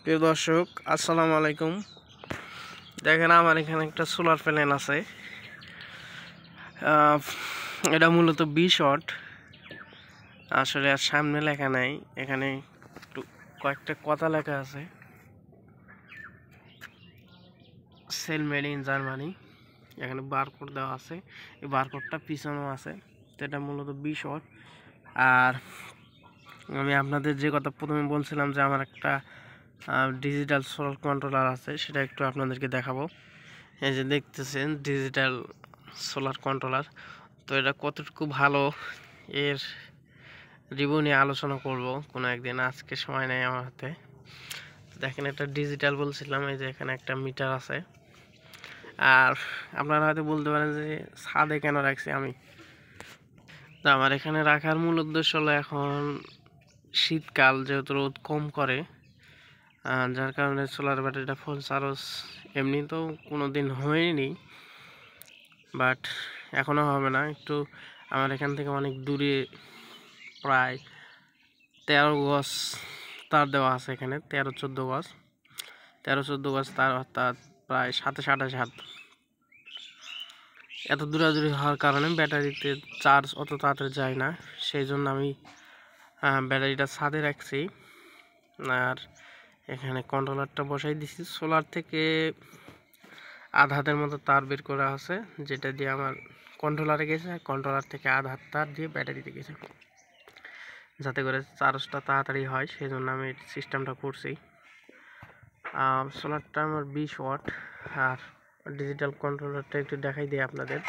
প্রিয় দর্শক, আসসালামু আলাইকুম। দেখেন, আমার এখানে একটা সোলার প্যানেল আছে। এটা মূলত 20 ওয়াট। আসলে আর সামনে লেখা নাই, এখানে একটু কয়েকটা কথা লেখা আছে, সেল মেড ইন জার্মানি। এখানে বারকোড দেওয়া আছে, এই বারকোডটা পিছনেও আছে। তো এটা মূলত 20 ওয়াট। আর আমি আপনাদের যে কথা প্রথমে বলছিলাম যে আমার একটা ডিজিটাল সোলার কন্ট্রোলার আছে, সেটা একটু আপনাদেরকে দেখাবো। এই যে দেখতেছেন ডিজিটাল সোলার কন্ট্রোলার। তো এটা কতটুকু ভালো এর রিভিউ নিয়ে আলোচনা করব কোনো একদিন, আজকে সময় নেই আমার হাতে। দেখেন, এটা ডিজিটাল বলছিলাম, এই যে এখানে একটা মিটার আছে। আর আপনারা হয়তো বলতে পারেন যে ছাদে কেন রাখছি আমি। তো আমার এখানে রাখার মূল উদ্দেশ্য হলো, এখন শীতকাল যেহেতু রোদ কম করে, যার কারণে সোলার ব্যাটারিটা ফুল চার্জ এমনি তো কোনো দিন হয়নি, বাট এখনও হবে না। একটু আমার এখান থেকে অনেক দূরে, প্রায় 13 গজ তার দেওয়া আছে এখানে, 13-14 গজ, 13-14 গজ তার, অর্থাৎ প্রায় 27-28 হাত। এত দূরাদূরি হওয়ার কারণে ব্যাটারিতে চার্জ অত তাড়াতাড়ি যায় না, সেই জন্য আমি ব্যাটারিটা ছাদে রাখছি। আর এখানে কন্ট্রোলারটা বসাই দিছি। সোলার থেকে আধ হাতের মতো তার বের করা আছে, যেটা দিয়ে আমার কন্ট্রোলারে গেছে, আর কন্ট্রোলার থেকে আধ হাত তার দিয়ে ব্যাটারিতে গেছে, যাতে করে চার্জটা তাড়াতাড়ি হয়। সেই জন্য আমি সিস্টেমটা করছি। সোলারটা আমার 20 ওয়াট। আর ডিজিটাল কন্ট্রোলারটা একটু দেখাই দিই আপনাদের।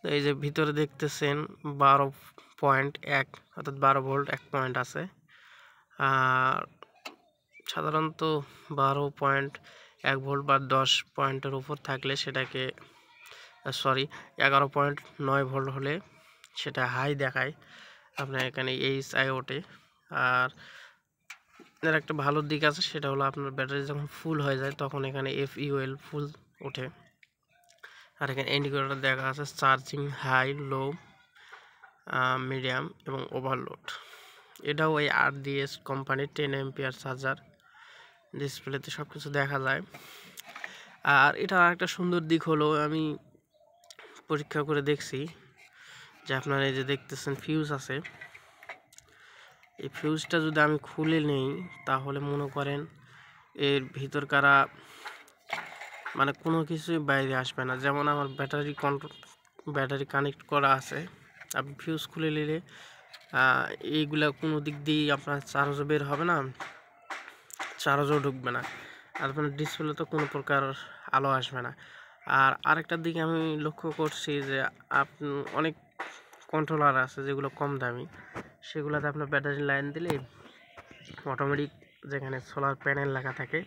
তো এই যে ভিতরে দেখতেছেন 12.1, অর্থাৎ 12 ভোল্ট 1 পয়েন্ট আছে। আর সাধারণত 12.1 ভোল্ট বা 10 পয়েন্টের উপর থাকলে সেটাকে, 11.9 ভোল্ট হলে সেটা হাই দেখায় আপনার এখানে HI ওঠে। আর এর একটা ভালো দিক আছে, সেটা হলো আপনার ব্যাটারি যখন ফুল হয়ে যায় তখন এখানে FUL ফুল ওঠে। আর এখানে ইন্ডিকেটর দেখা আছে, চার্জিং হাই, লো, মিডিয়াম এবং ওভারলোড। এটাও ওই RDS কোম্পানির 10 এম্পিয়ার চার্জার। ডিসপ্লেতে সব কিছু দেখা যায়। আর এটার একটা সুন্দর দিক হলো, আমি পরীক্ষা করে দেখছি যে আপনারা এই যে দেখতেছেন ফিউজ আছে, এই ফিউজটা যদি আমি খুলে নেই তাহলে মনে করেন এর ভিতরকারা মানে কোনো কিছুই বাইরে আসবে না। যেমন আমার ব্যাটারি কানেক্ট করা আছে, আপনি ফিউজ খুলে নিলে এইগুলা কোনো দিক দিয়েই আপনার চার্জও বের হবে না, চার্জও ঢুকবে না, আর আপনার ডিসপ্লেতে কোনো প্রকার আলো আসবে না। আর আরেকটা দিকে আমি লক্ষ্য করছি যে অনেক কন্ট্রোলার আছে যেগুলো কম দামি, সেগুলোতে আপনার ব্যাটারি লাইন দিলে অটোমেটিক যেখানে সোলার প্যানেল লেখা থাকে,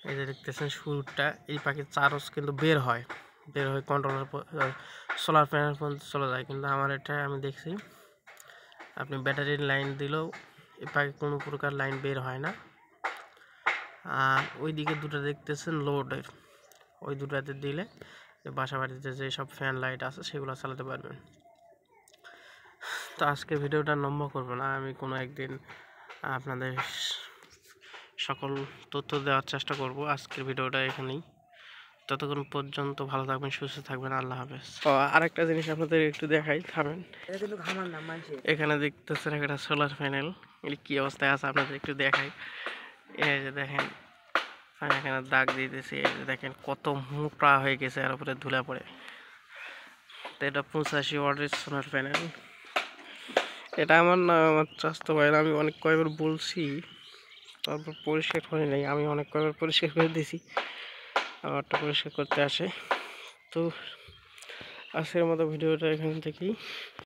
এই যে দেখতেছেন শুরুটা, এই পাখির চার্জ কিন্তু বের হয় কন্ট্রোলার সোলার প্যানেল পর্যন্ত চলে যায়। কিন্তু আমার এটা আমি দেখছি, আপনি ব্যাটারির লাইন দিলেও এই পাখি কোনো প্রকার লাইন বের হয় না। আর ওই দিকে দুটো দেখতেছেন লোডের, ওই দুটাতে দিলে বাসা বাড়িতে যে সব ফ্যান লাইট আছে সেগুলো চালাতে পারবেন। তো আজকে ভিডিওটা লম্বা করব না, আমি কোনো একদিন আপনাদের সকল তথ্য দেওয়ার চেষ্টা করব। আজকের ভিডিওটা এখানেই, ততক্ষণ পর্যন্ত ভালো থাকবেন, সুস্থ থাকবেন, আল্লাহ হাফেজ। আরেকটা জিনিস আপনাদের একটু দেখাই, থামেন। এখানে দেখতেছেন একটা সোলার প্যানেল, এর কি অবস্থায় আছে আপনাদের একটু দেখাই। এই যে দেখেন, এখানে দাগ দিতেছি, এই যে দেখেন কত মোটা হয়ে গেছে, আর উপরে ধুলা পড়ে। তো এটা 85 ওয়াটের সোলার প্যানেল। এটা আমার না, আমার চাস্তো ভাই, আমি অনেক কয়েকবার বলছি, তারপর পরিষ্কার করে নেই। আমি অনেক কয়েকবার পরিষ্কার করে দিয়েছি, আমারটা পরিষ্কার করতে আসে। তো আজকের মতো ভিডিওটা এখান থেকেই